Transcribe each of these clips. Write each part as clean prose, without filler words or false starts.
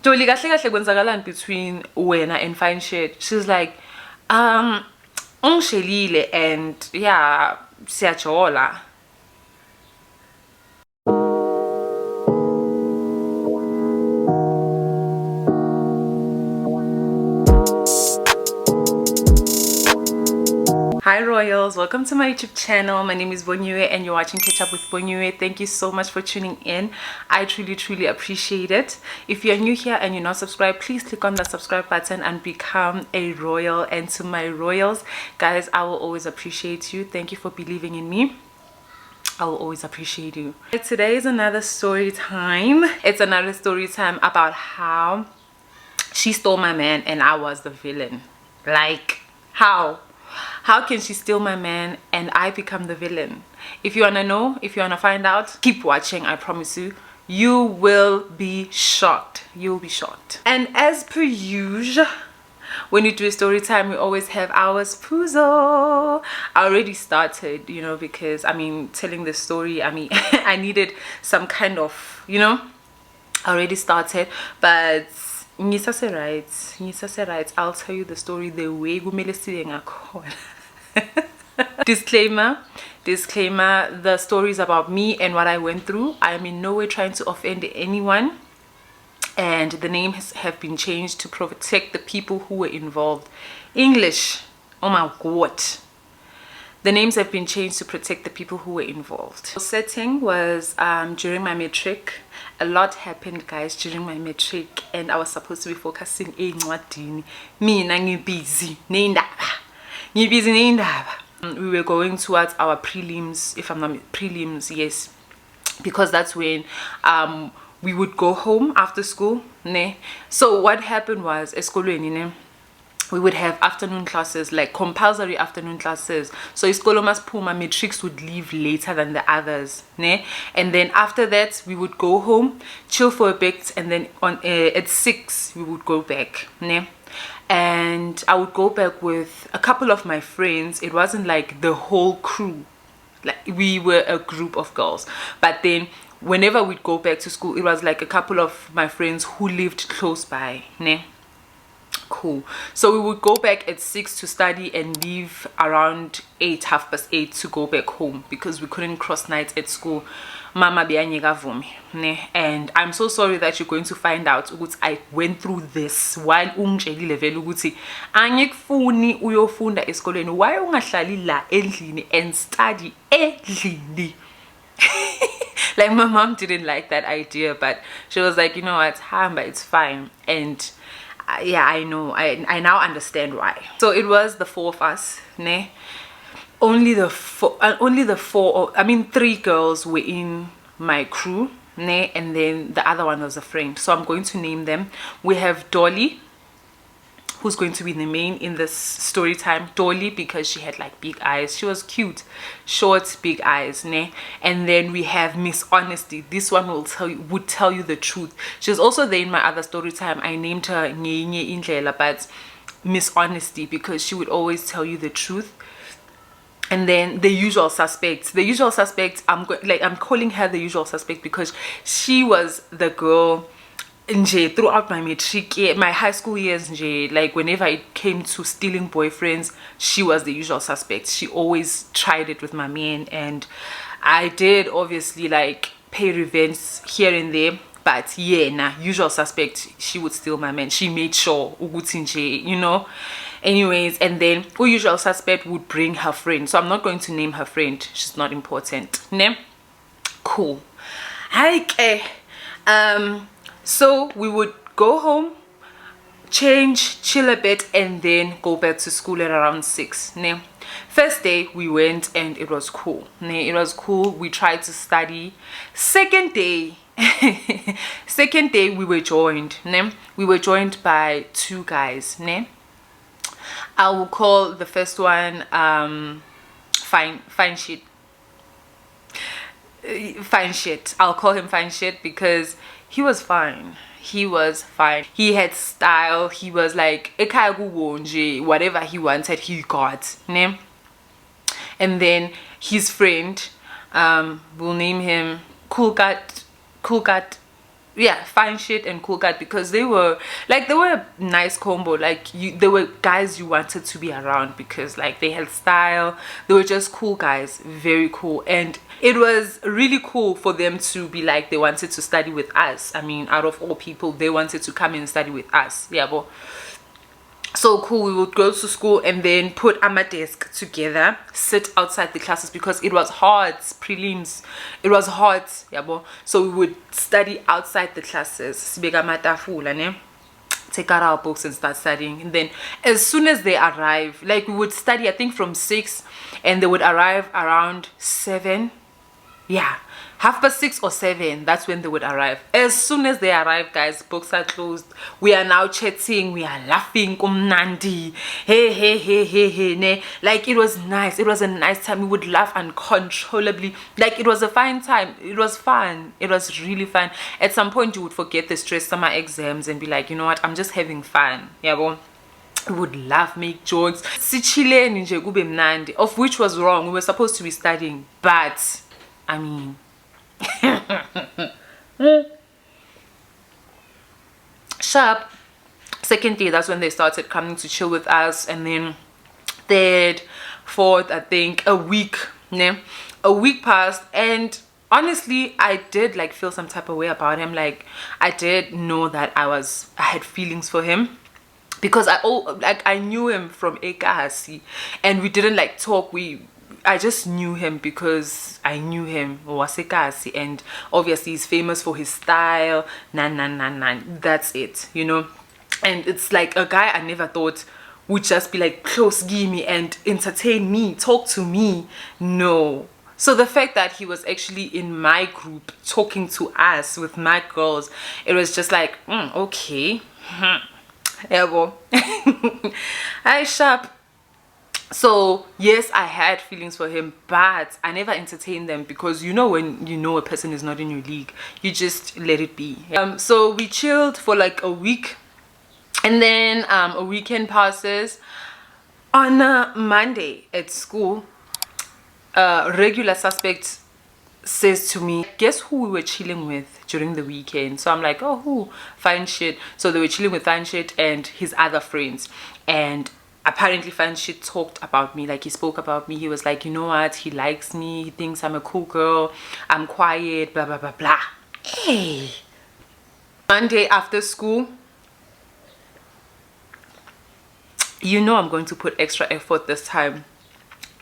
Dolly kahle kahle kwenzakalani between wena and Fine Shit? She's like, ungishelile and yeah, siyajola. Hi Royals, welcome to my YouTube channel. My name is Bonyue and you're watching Catch Up with Bonyue. Thank you so much for tuning in. I truly appreciate it. If you're new here and you're not subscribed, please click on the subscribe button and become a Royal. And to my Royals, guys, I will always appreciate you. Thank you for believing in me. I will always appreciate you. Today is another story time. It's another story time about how she stole my man and I was the villain. Like, how? How can she steal my man and I become the villain? If you wanna know, if you wanna find out, keep watching. I promise you, you will be shocked. You'll be shocked. And as per usual, when you do a story time, we always have our spuzo. I already started, you know, because I mean, telling the story, I mean, I needed some kind of, you know, I already started, but ngisa right, I'll tell you the story the way kumele sibe ngakhona. Disclaimer, the story is about me and what I went through. I am in no way trying to offend anyone, and the names have been changed to protect the people who were involved. English, oh my god. The names have been changed to protect the people who were involved. The setting was during my matric. A lot happened, guys, during my matric, and I was supposed to be focusing encwadini. Mina ngibusy neindaba. We were going towards our prelims, if I'm not prelims, yes, because that's when we would go home after school, ne. So what happened was, esikolweni, ne, we would have afternoon classes, like compulsory afternoon classes. So iskolo maspuma, matrix would leave later than the others, ne? And then after that we would go home, chill for a bit, and then on at 6 we would go back, ne? And I would go back with a couple of my friends. It wasn't like the whole crew, like we were a group of girls, but then whenever we'd go back to school, it was like a couple of my friends who lived close by, ne? Cool. So we would go back at 6 to study and leave around 8, 8:30 to go back home because we couldn't cross nights at school. Mama vumi, ne? And I'm so sorry that you're going to find out ukuthi I went through this while ungitshelile vele ukuthi angikufuni uyofunda esikoleni, why ungahlali la endlini and study endlini. Like my mom didn't like that idea, but she was like, you know what, hamba, it's fine. And yeah, I know, I now understand why. So it was the 4 of us, ne? Only the 4, I mean 3 girls were in my crew, ne? And then the other one was a friend. So I'm going to name them. We have Dolly, who's going to be the main in this story time. Dolly, because she had like big eyes, she was cute, short, big eyes, ne? And then we have Miss Honesty. This one would tell you the truth. She was also there in my other story time. I named her Nyenye Indlela, but Miss Honesty, because she would always tell you the truth. And then the usual suspects, I'm calling her the usual suspect because she was the girl throughout my matric, my high school years, like whenever it came to stealing boyfriends, she was the usual suspect. She always tried it with my man, and I did obviously like pay revenge here and there, but yeah, nah, usual suspect, she would steal my man. She made sure, you know. Anyways, and then usual suspect would bring her friend. So I'm not going to name her friend, she's not important, ne? Cool. Okay. So we would go home, change, chill a bit, and then go back to school at around 6, ne? First day we went and it was cool, ne? It was cool. We tried to study. Second day second day we were joined, ne? We were joined by 2 guys, ne? I will call the first one fine shit. I'll call him Fine Shit because he was fine. He had style. He was like whatever he wanted he got, ne? And then his friend, we'll name him Cool Cut yeah, fine shit and cool guy, because they were a nice combo. Like, they were guys you wanted to be around because like they had style. They were just cool guys, very cool. And it was really cool for them to be like, they wanted to study with us. I mean, out of all people, they wanted to come and study with us. Yeah, but so cool. We would go to school and then put our desk together, sit outside the classes because it was hot, prelims, it was hot, yeah. So we would study outside the classes, sibeka amatafula, ne, take out our books and start studying. And then as soon as they arrive, like, we would study I think from 6 and they would arrive around 7, yeah, 6:30 or 7, that's when they would arrive. As soon as they arrive, guys, books are closed. We are now chatting, we are laughing, kumnandi, hey, ne. Like, it was nice. It was a nice time. We would laugh uncontrollably. Like, it was a fine time. It was fun. It was really fun. At some point you would forget the stress, summer exams, and be like, you know what, I'm just having fun. Yeah, well, we would laugh, make jokes, sichileni nje kube mnandi, of which was wrong. We were supposed to be studying, but I mean, sharp. Second day, that's when they started coming to chill with us. And then third, fourth, I think a week passed, and honestly I did like feel some type of way about him. Like, I did know that I had feelings for him, because I knew him from Ekasi, and we didn't like talk. I just knew him because I knew him, Wasekasi, and obviously he's famous for his style. That's it, you know. And it's like a guy I never thought would just be like close, gimme, and entertain me, talk to me. No. So the fact that he was actually in my group talking to us with my girls, it was just like, okay. Yeah, well. Hi, sharp. So yes, I had feelings for him, but I never entertained them, because you know, when you know a person is not in your league, you just let it be. So we chilled for like a week, and then a weekend passes. On a Monday at school, regular suspect says to me, guess who we were chilling with during the weekend? So I'm like, oh, who? Fine shit. So they were chilling with Fine shit and his other friends, and apparently Fine shit talked about me. Like, he spoke about me. He was like, you know what, he likes me, he thinks I'm a cool girl, I'm quiet, blah blah blah blah. Hey, Monday after school, you know I'm going to put extra effort this time.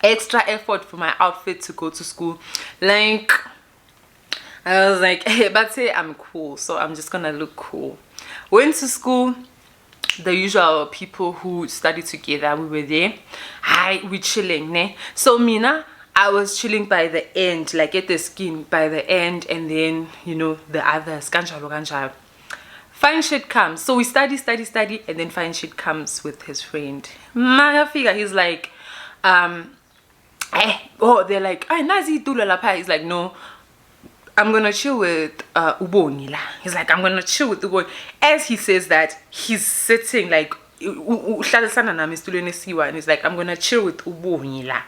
Extra effort for my outfit to go to school. Like, I was like, hey, but say I'm cool, so I'm just gonna look cool. Went to school. The usual people who study together, we were there. Hi, we chilling, ne? So Mina, I was chilling by the end, like at the skin by the end, and then, you know, the others, ganjalo. Fine shit comes. So we study, and then Fine shit comes with his friend. Manga figure, he's like, they're like, nazi tulala. He's like, no, I'm gonna chill with Uboni la. He's like, I'm gonna chill with Uboni. As he says that, he's sitting like, and he's like, I'm gonna chill with Uboni la.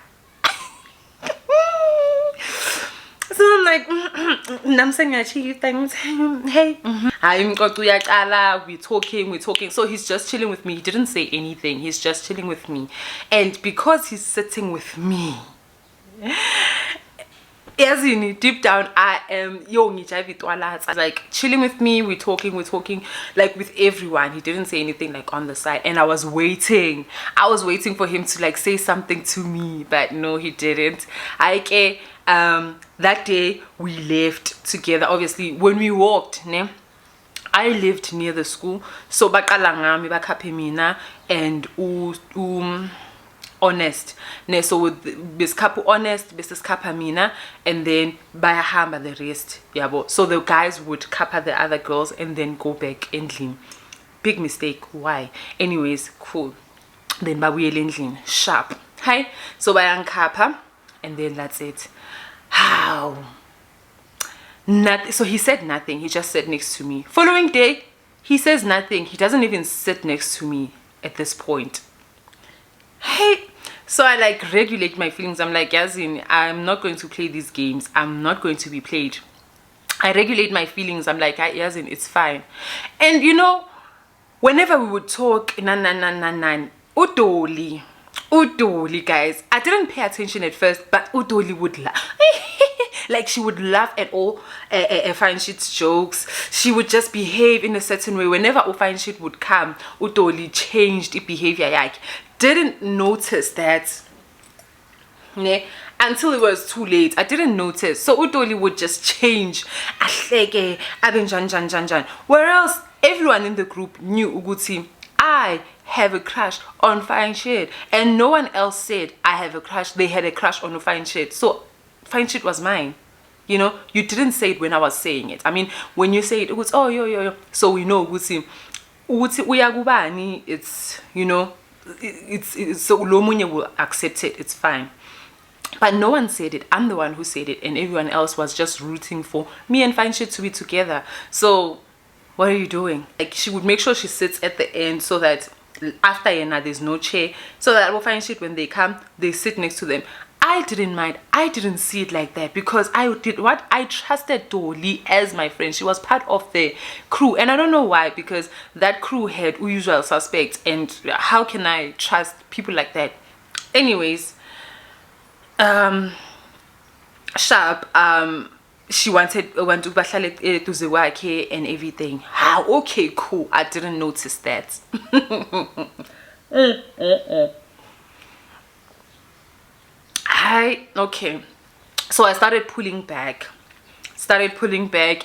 So I'm like, I'm saying actually things. Hey, we're talking. So he's just chilling with me. He didn't say anything. He's just chilling with me, and because he's sitting with me, as in deep down, I am like chilling with me. We're talking like with everyone. He didn't say anything like on the side, and I was waiting for him to like say something to me, but no, he didn't. That day we left together. Obviously, when we walked, ne, I lived near the school, so bakalangami bakapemina and honest ne. So with biskapu honest, business kapamina, and then bayahamba the rest, yabo. So the guys would kappa the other girls and then go back endlin. Big mistake. Why? Anyways, cool. Then babuyele endlin sharp. Hi. So bayang kappa, and then that's it. How? Nothing. So he said nothing. He just sat next to me. Following day, he says nothing. He doesn't even sit next to me at this point. Hey, so I like regulate my feelings. I'm like, Yazin, I'm not going to play these games. I'm not going to be played. I regulate my feelings. I'm like, yes, and it's fine. And you know, whenever we would talk, Udoli, guys, I didn't pay attention at first, but Udoli would laugh. Like, she would laugh at all Fine Shit's jokes. She would just behave in a certain way. Whenever Fine Shit would come, Udoli changed the behavior. Like, didn't notice that. Ne? Until it was too late. I didn't notice. So Udoli would just change. Whereas everyone in the group knew Uguti, I have a crush on Fine Shit. And no one else said I have a crush. They had a crush on Fine Shit. So Fine Shit was mine. You know, you didn't say it when I was saying it. I mean, when you say it, it was, oh, yo. So we know Uguti uyagubani, it's, you know, it's so Lomunya will accept it. It's fine. But no one said it. I'm the one who said it, and everyone else was just rooting for me and Fine Shit to be together. So what are you doing? Like, she would make sure she sits at the end so that after Yena there's no chair, so that we'll Fine Shit, when they come, they sit next to them. I didn't mind. I didn't see it like that, because I did what? I trusted Dolly as my friend. She was part of the crew, and I don't know why, because that crew had usual suspects, and how can I trust people like that? Anyways, Sharp, she wanted to bahlale eduze kwakhe and everything. How? Okay, cool. I didn't notice that. Okay. So I started pulling back.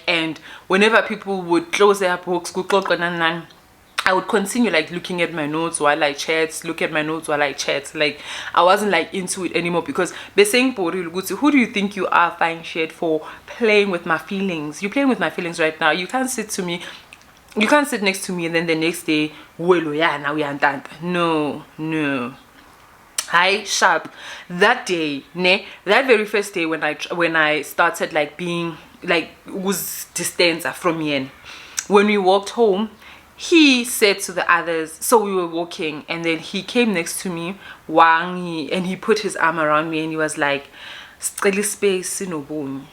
And whenever people would close their books, I would continue like looking at my notes while I chat, Like, I wasn't like into it anymore, because they're saying, who do you think you are, Fine Shit, for playing with my feelings? You're playing with my feelings right now. You can't sit next to me and then the next day, now we are done. No. Hi, Sharp. That day, that very first day when I started like being like was distant from Yen, when we walked home, he said to the others, so we were walking, and then he came next to me, Wangi, and he put his arm around me, and he was like, "Sicela space sinobunye."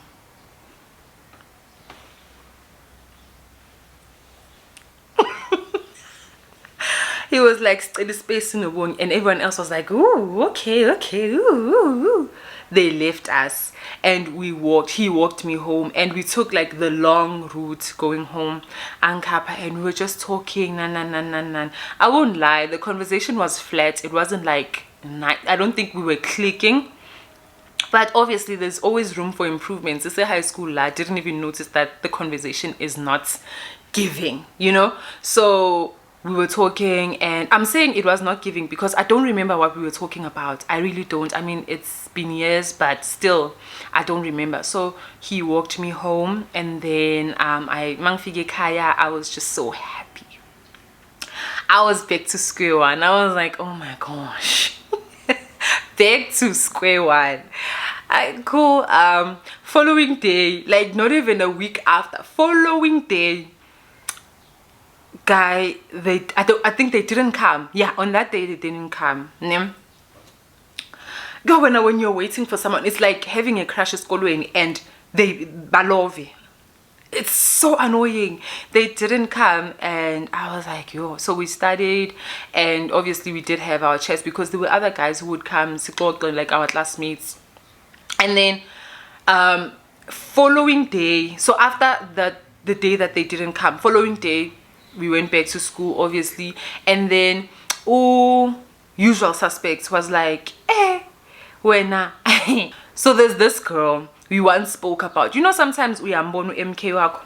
He was like, "Sicela space sinobunye," and everyone else was like, "Ooh, okay, ooh." They left us, and we walked. He walked me home, and we took like the long route going home, Ankapa, and we were just talking. I won't lie, the conversation was flat. It wasn't like I don't think we were clicking. But obviously, there's always room for improvements. It's a high school lad. Didn't even notice that the conversation is not giving, you know. So we were talking, and I'm saying it was not giving because I don't remember what we were talking about. I really don't. I mean, it's been years, but still, I don't remember. So he walked me home, and then mangfike kaya, I was just so happy. I was back to square one. I was like, oh my gosh. Back to square one. Cool. Following day, like not even a week after, following day, guy, I think they didn't come. Yeah, on that day they didn't come. Go when you're waiting for someone, it's like having a crush is going, and they balove. It's so annoying. They didn't come, and I was like, yo. So we studied, and obviously we did have our chats because there were other guys who would come, like our classmates. And then following day, so after the day that they didn't come, following day we went back to school, obviously. And then usual suspects was like, wena. So there's this girl we once spoke about. You know, sometimes we are mbona MK wako,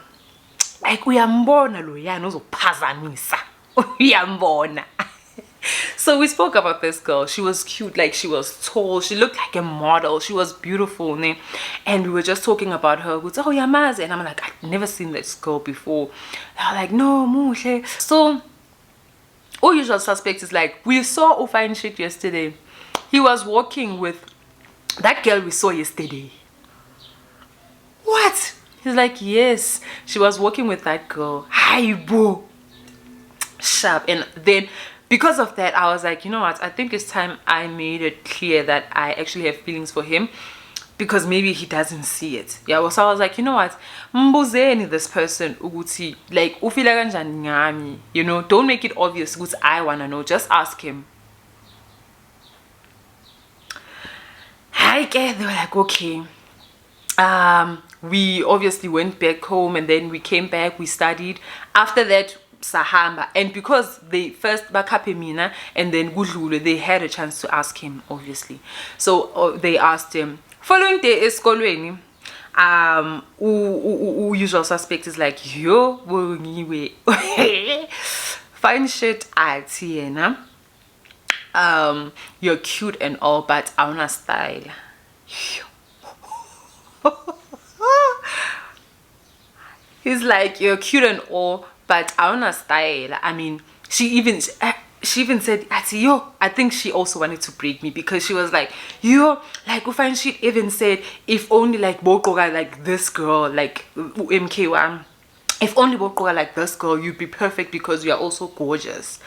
like we are mbona lo yana uzophazamisa uyambona. So we spoke about this girl. She was cute, like she was tall, she looked like a model, she was beautiful, and we were just talking about her. We said, oh yamazi, and I'm like, I've never seen this girl before. They're like, no muhle. So all usual suspects is like, we saw Fine Shit yesterday. He was walking with that girl we saw yesterday. What? He's like, yes, she was walking with that girl. Hi boo. Sharp. And then because of that, I was like, you know what, I think it's time I made it clear that I actually have feelings for him. because maybe he doesn't see it. Yeah, so I was like, you know what, mbuzeni this person ukuthi like ufila kanjani ngami, you know, don't make it obvious ukuthi I wanna know, just ask him. They were like, okay. We obviously went back home, and then we came back, we studied. After that, sahamba, and because they first bakape mina and then Gudlule, they had a chance to ask him, obviously. So they asked him. Following day esikolweni, usual suspect is like, yo, fine shit at yena. You're cute and all, but I wanna style. He's like, you're cute and all, but I wanna style. I mean, she even said, yo, I think she also wanted to break me, because she was like, yo, like Ufine she even said, if only like Bokoga like this girl, like MK1, if only Bokoga like this girl, you'd be perfect because you are also gorgeous.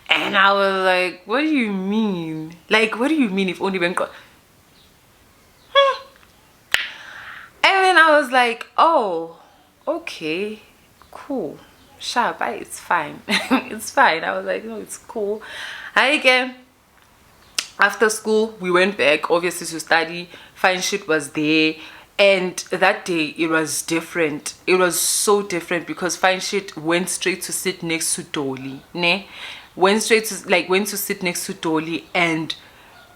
And I was like, what do you mean? Like, what do you mean if only Benko? And then I was like, oh, okay, cool, sharp, it's fine. It's fine. I was like, no, it's cool. Again, after school we went back obviously to study. Fine shit was there, and that day it was different. It was so different because fine shit went straight to sit next to Dolly, ne? Went to sit next to Dolly, and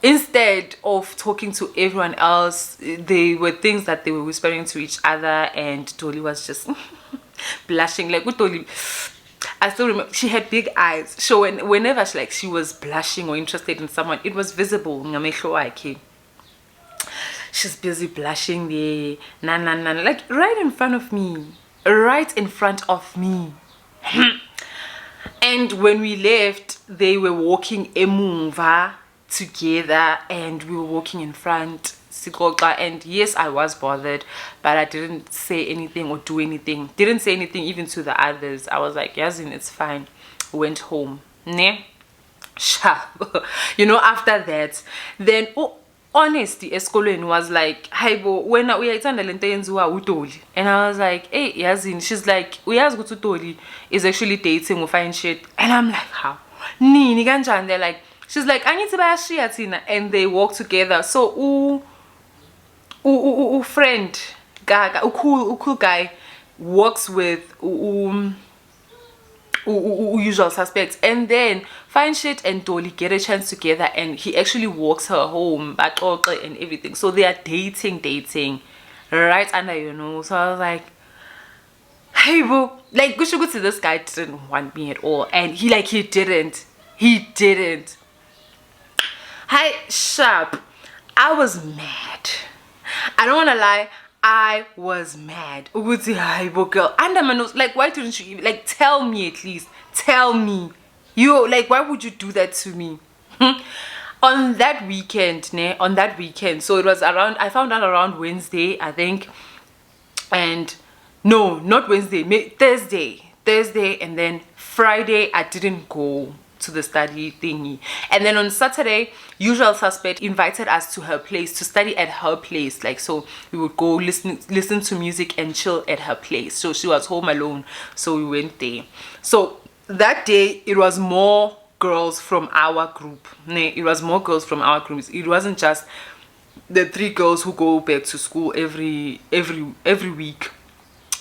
instead of talking to everyone else, there were things that they were whispering to each other, and Dolly was just blushing. Like with Dolly, I still remember she had big eyes. So whenever she was blushing or interested in someone, it was visible. She's busy blushing there, like right in front of me, right in front of me. And when we left, they were walking emuva together, and we were walking in front. And yes, I was bothered, but I didn't say anything or do anything. Didn't say anything even to the others. I was like, Yazin, it's fine. Went home. Ne? Sharp. You know, after that, then honesty esikolweni was like, hayibo wena uyayithanda lento yenziwa uDoli. And I was like, hey Yazin. She's like, uyazi ukuthi uDoli is actually dating Ufine shit. And I'm like, how? Nini kanjani? They're like, she's like, I need to buy a shia tina. And they walk together. So friend Gaga, cool guy works with usual suspects, and then Fine shit and Dolly get a chance together, and he actually walks her home, and everything. So they are dating right under your nose. So I was like, hey bro, like Gushuguti, this guy didn't want me at all, and he didn't. Hi, sharp. I was mad. I don't wanna lie, I was mad. Uguti, hi girl, under my nose. Like, why didn't you even like tell me at least? Tell me. You like, why would you do that to me? On that weekend, so it was around, I found out around Wednesday, I think. And no, not Wednesday, Thursday, and then Friday I didn't go to the study thingy. And then on Saturday, usual suspect invited us to her place to study at her place. Like, so we would go listen to music and chill at her place. So she was home alone, so we went there. So that day it was more girls from our group. It was more girls from our group. It wasn't just the 3 girls who go back to school every week.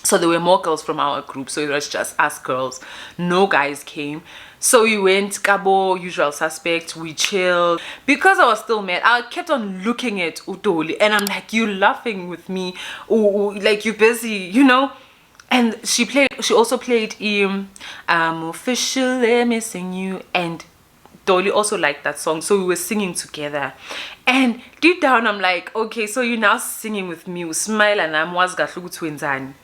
So there were more girls from our group, so it was just us girls. No guys came. So we went, Kabo, usual suspect, we chilled. Because I was still mad, I kept on looking at Udoli, and I'm like, you laughing with me, like you're busy, you know? And she also played I'm officially missing you, and Dolly also liked that song, so we were singing together. And deep down I'm like, okay, so you're now singing with me, smile, and I'm wazgahlugu twinzani.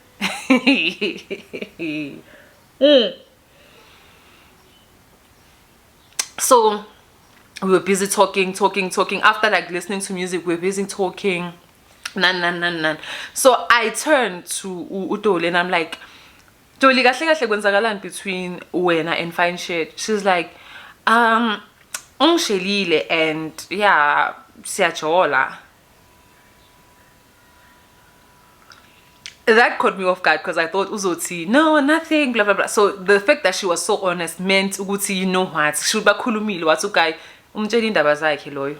So we were busy talking. After like listening to music, we were busy talking. Nan. So I turned to Udoli and I'm like, Dolly, kahle kwenzakalani between wena and Fine shit? She's like, ungshelile and yeah, siyajola. that caught me off guard because I thought uzoti no nothing blah blah blah. So the fact that she was so honest meant ukuthi you know what she bakhulumile wathi uguy umtshela indaba zakhe loyo.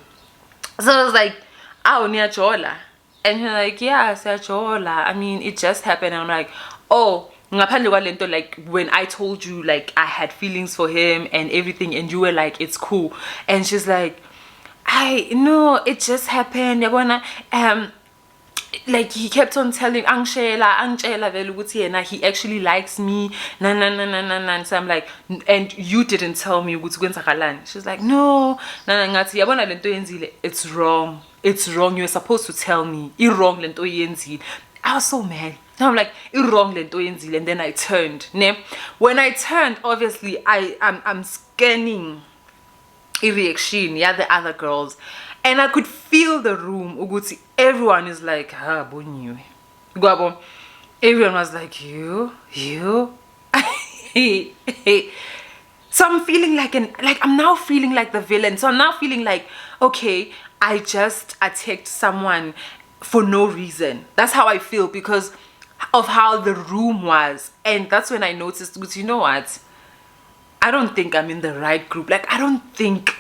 So I was like, "Aw niyajola?" And he's like, "Yeah, siyajola. I mean, it just happened." And I'm like, "Oh, ngaphandle kwalento, like when I told you like I had feelings for him and everything and you were like it's cool." And she's like, "I no, it just happened. Yabona like he kept on telling angshela vele ukuthi yena he actually likes me na." So I'm like, "And you didn't tell me ukuthi kwenzakalani?" She's like, "No ngathi yabona lento yenzile, it's wrong, you're supposed to tell me wrong lento yenzile." I was so mad. I'm like, wrong lento yenzile. And then I turned when I turned, obviously I'm scanning a reaction, yeah, the other girls, and I could feel the room ukuthi everyone is like, "Ha bonyiwe." Everyone was like, you so I'm feeling like I'm now feeling like the villain. So I'm now feeling like, okay, I just attacked someone for no reason. That's how I feel because of how the room was. And that's when I noticed, because you know what, I don't think I'm in the right group. Like I don't think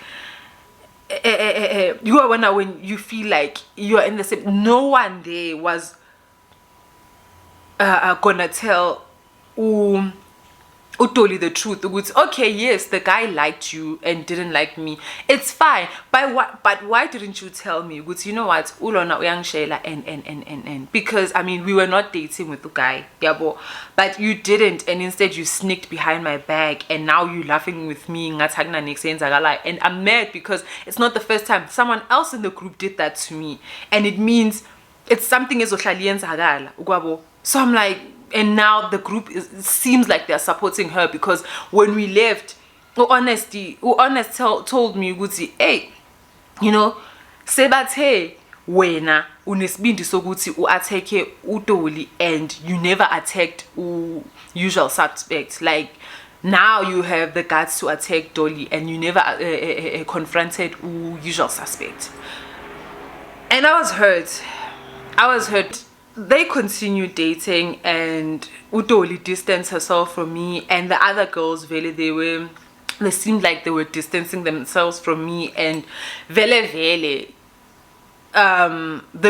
you are when you feel like you are in the same. No one there was gonna tell Utoli the truth. Okay, yes, the guy liked you and didn't like me. It's fine. But why didn't you tell me? You know what? Ulona uyangishela and because I mean we were not dating with the guy, yabo. But you didn't, and instead you sneaked behind my back, and now you laughing with me. And I'm mad because it's not the first time someone else in the group did that to me, and it means it's something is ugwabo. So I'm like, and now the group seems like they're supporting her because when we left, honest told me, hey, you know, sebathe wena unesibindi sokuthi uattack uToli and you never attacked usual suspect. Like now you have the guts to attack Dolly and you never confronted usual suspect. And I was hurt. They continued dating and Utoli distanced herself from me, and the other girls they seemed like they were distancing themselves from me, and the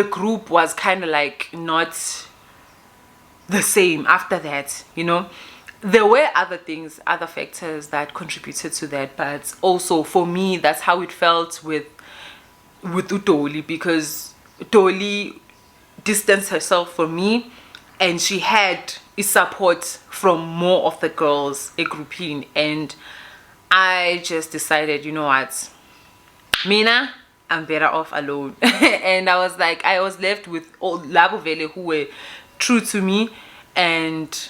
group was kind of like not the same after that, you know. There were other things, other factors that contributed to that, but also for me that's how it felt with Utoli, because Utoli distanced herself from me and she had support from more of the girls, a grouping, and I just decided, you know what, Mina, I'm better off alone. And I was like, I was left with all Labo Vele who were true to me, and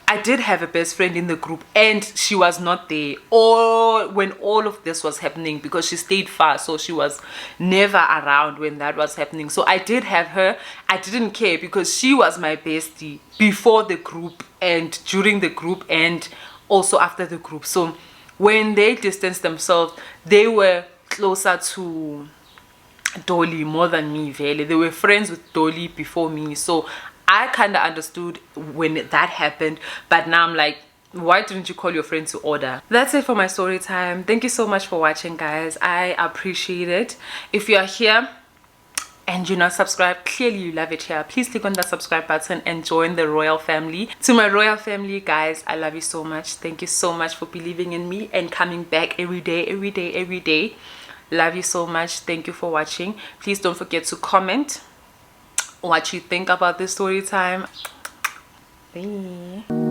I did have a best friend in the group and she was not there or when all of this was happening because she stayed far, so she was never around when that was happening. So I did have her. I didn't care because she was my bestie before the group and during the group and also after the group. So when they distanced themselves, they were closer to Dolly more than me, Vele. They were friends with Dolly before me, so I kind of understood when that happened, but now I'm like, why didn't you call your friend to order? That's it for my story time. Thank you so much for watching, guys. I appreciate it. If you are here and you're not subscribed, clearly you love it here, please click on that subscribe button and join the royal family. To my royal family, guys, I love you so much. Thank you so much for believing in me and coming back every day. Love you so much. Thank you for watching. Please don't forget to comment what you think about this story time. Bye.